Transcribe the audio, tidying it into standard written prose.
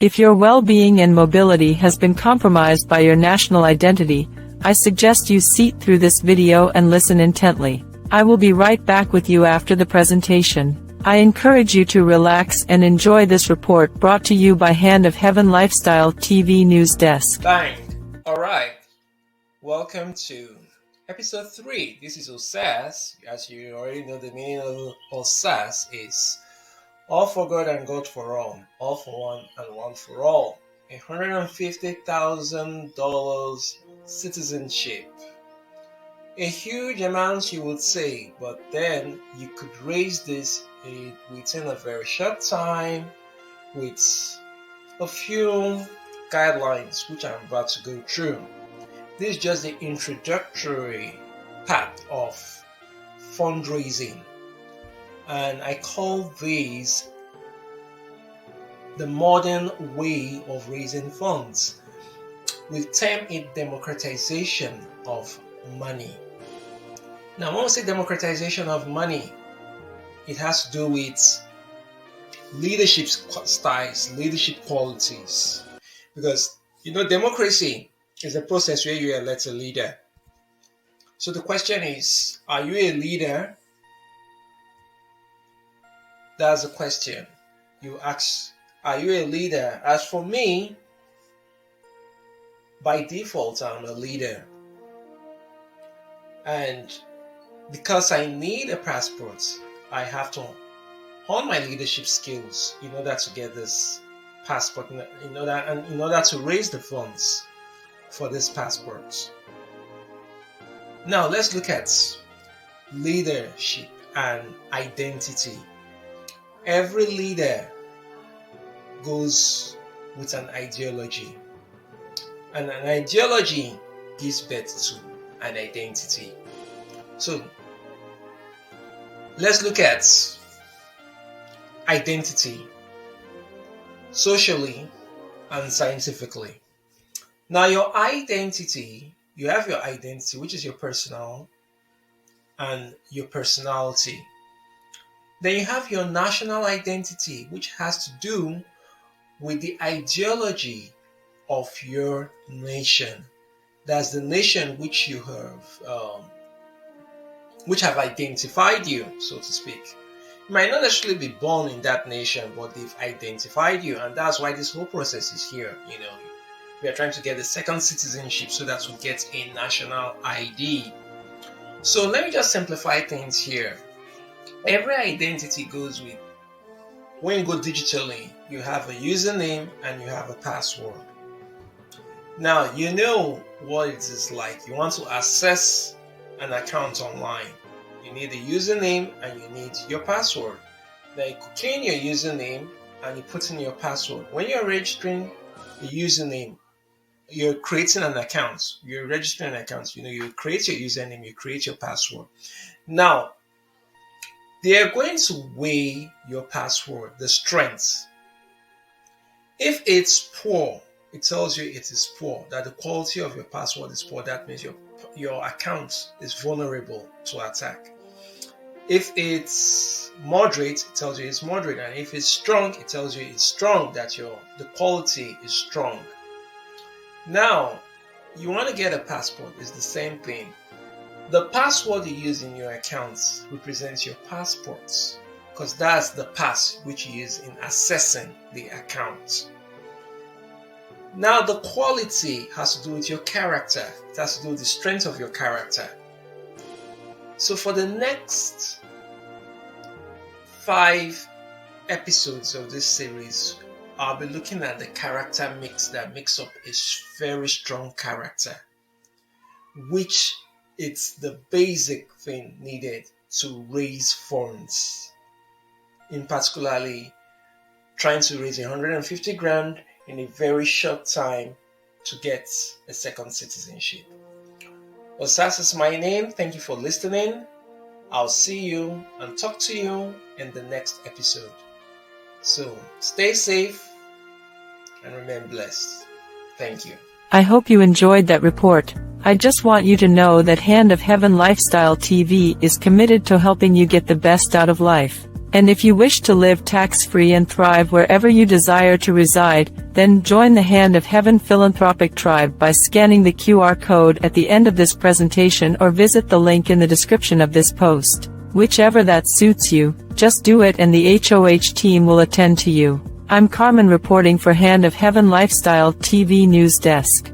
If your well-being and mobility has been compromised by your national identity, I suggest you sit through this video and listen intently. I will be right back with you after the presentation. I encourage you to relax and enjoy this report brought to you by Hand of Heaven Lifestyle TV News Desk. Bang! Alright, welcome to episode 3. This is OSAS. As you already know, the meaning of OSAS is all for God and God for all for one and one for all. $150,000 citizenship. A huge amount, you would say, but then you could raise this within a very short time with a few guidelines which I'm about to go through. This is just the introductory part of fundraising, and I call these the modern way of raising funds. We term it democratization of money. Now, when we say democratization of money, it has to do with leadership styles, leadership qualities. Because, democracy is a process where you elect a leader. So the question is, are you a leader? That's the question. You ask, are you a leader? As for me, by default, I'm a leader. And because I need a passport, I have to hone my leadership skills in order to get this passport, in order to raise the funds for this passport. Now let's look at leadership and identity. Every leader goes with an ideology, and an ideology gives birth to an identity. So let's look at identity socially and scientifically. Now you have your identity, which is your personal and your personality. Then you have your national identity, which has to do with the ideology of your nation. That's the nation which you have, which have identified you, so to speak. You might not necessarily be born in that nation, but they've identified you, and that's why this whole process is here. We are trying to get the second citizenship so that we get a national ID. So let me just simplify things here. Every identity goes with, when you go digitally, you have a username and you have a password. Now, you know what it is like. You want to access an account online. You need a username and you need your password. Now, you could clean your username and you put in your password. When you're registering a username, you're creating an account. You're registering an account. You create your username, you create your password. Now, they are going to weigh your password, the strength. If it's poor, it tells you it is poor, that the quality of your password is poor. That means your account is vulnerable to attack. If it's moderate, it tells you it's moderate. And if it's strong, it tells you it's strong, that the quality is strong. Now, you want to get a passport, it's the same thing. The password you use in your accounts represents your passports, because that's the pass which you use in accessing the account. Now, the quality has to do with your character. It has to do with the strength of your character. So for the next 5 episodes of this series, I'll be looking at the character mix that makes up a very strong character, which it's the basic thing needed to raise funds. In particularly, trying to raise 150 grand in a very short time to get a second citizenship. Osas is my name. Thank you for listening. I'll see you and talk to you in the next episode. So stay safe and remain blessed. Thank you. I hope you enjoyed that report. I just want you to know that Hand of Heaven Lifestyle TV is committed to helping you get the best out of life. And if you wish to live tax-free and thrive wherever you desire to reside, then join the Hand of Heaven Philanthropic Tribe by scanning the QR code at the end of this presentation or visit the link in the description of this post. Whichever that suits you, just do it and the HOH team will attend to you. I'm Carmen reporting for Hand of Heaven Lifestyle TV News Desk.